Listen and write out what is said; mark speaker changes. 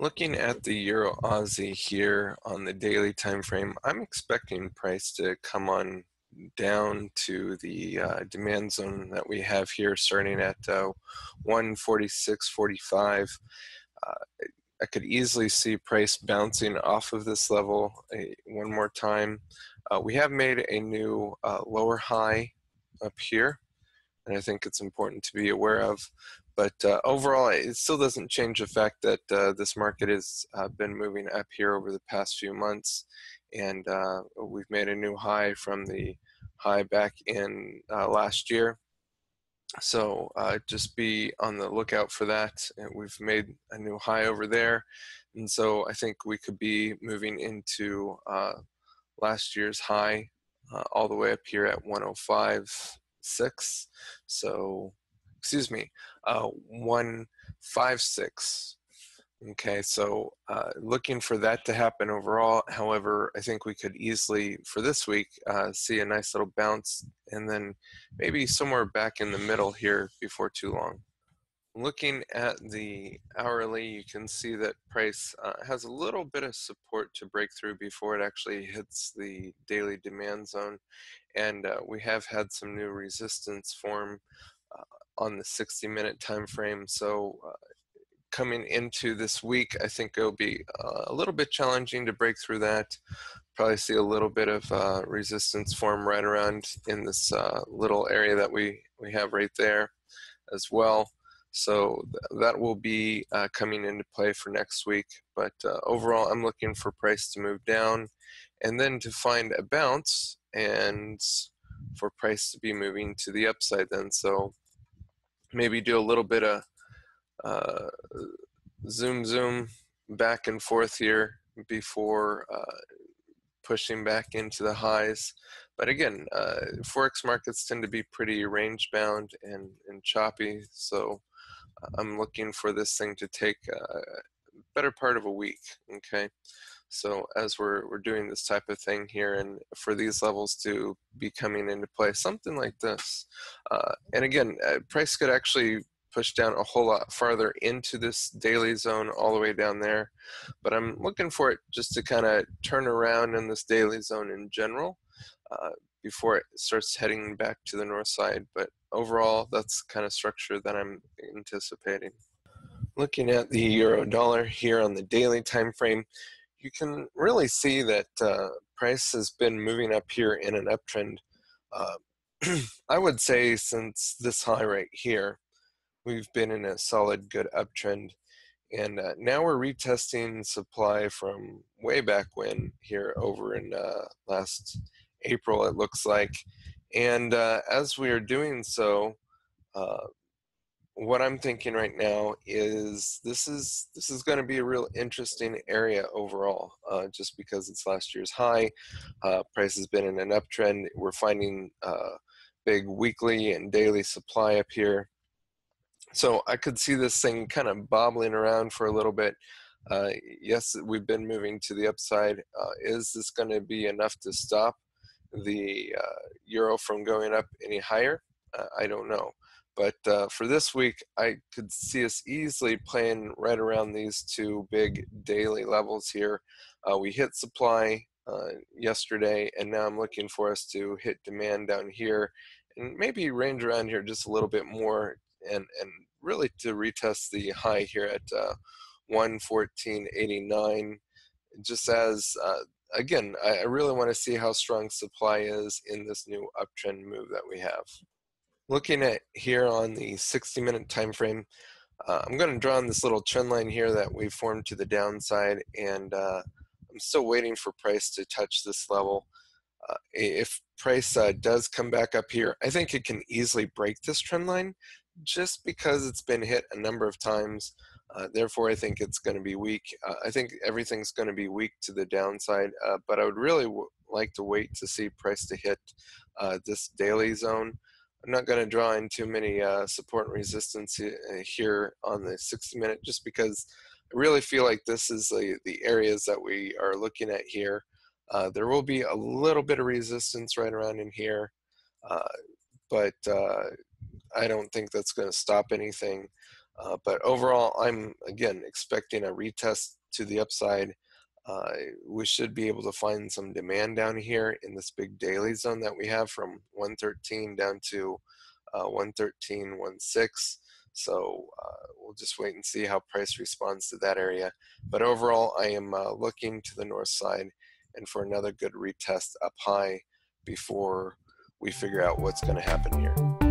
Speaker 1: Looking at the Euro Aussie here on the daily time frame, I'm expecting price to come on down to the demand zone that we have here starting at 146.45. Uh, I could easily see price bouncing off of this level one more time. We have made a new lower high up here, and I think it's important to be aware of. But overall, it still doesn't change the fact that this market has been moving up here over the past few months, and we've made a new high from the high back in last year. So just be on the lookout for that. And we've made a new high over there, and so I think we could be moving into last year's high all the way up here at 105.6. So, excuse me, 156. Okay, so looking for that to happen overall. However, I think we could easily, for this week, see a nice little bounce and then maybe somewhere back in the middle here before too long. Looking at the hourly, you can see that price has a little bit of support to break through before it actually hits the daily demand zone. And we have had some new resistance form on the 60-minute time frame. So coming into this week, I think it'll be a little bit challenging to break through that. Probably see a little bit of resistance form right around in this little area that we have right there as well. So that will be coming into play for next week. But overall, I'm looking for price to move down and then to find a bounce and for price to be moving to the upside then. So maybe do a little bit of zoom back and forth here before pushing back into the highs. But again, forex markets tend to be pretty range bound and choppy, so I'm looking for this thing to take a better part of a week. Okay, so as we're doing this type of thing here, and for these levels to be coming into play, something like this, and again, price could actually push down a whole lot farther into this daily zone all the way down there, but I'm looking for it just to kind of turn around in this daily zone in general before it starts heading back to the north side. But overall, that's kind of structure that I'm anticipating. Looking at the euro dollar here on the daily time frame, you can really see that price has been moving up here in an uptrend. I would say since this high right here, we've been in a solid good uptrend, and now we're retesting supply from way back when here over in last April, it looks like. And as we are doing so, what I'm thinking right now is this is going to be a real interesting area overall, just because it's last year's high. Price has been in an uptrend. We're finding big weekly and daily supply up here. So I could see this thing kind of bobbling around for a little bit. Yes, we've been moving to the upside. Is this going to be enough to stop the euro from going up any higher? I don't know. But for this week, I could see us easily playing right around these two big daily levels here. We hit supply yesterday, and now I'm looking for us to hit demand down here and maybe range around here just a little bit more, and really to retest the high here at 114.89, just as again, I really want to see how strong supply is in this new uptrend move that we have. Looking at here on the 60-minute time frame, I'm going to draw on this little trend line here that we formed to the downside, and I'm still waiting for price to touch this level. If price does come back up here, I think it can easily break this trend line just because it's been hit a number of times. Therefore, I think it's going to be weak. I think everything's going to be weak to the downside, but I would really like to wait to see price to hit this daily zone. I'm not going to draw in too many support and resistance here on the 60-minute, just because I really feel like this is the areas that we are looking at here. There will be a little bit of resistance right around in here, but I don't think that's going to stop anything. But overall, I'm again expecting a retest to the upside. Uh, we should be able to find some demand down here in this big daily zone that we have from 113 down to 113.16. So we'll just wait and see how price responds to that area. But overall, I am looking to the north side and for another good retest up high before we figure out what's going to happen here.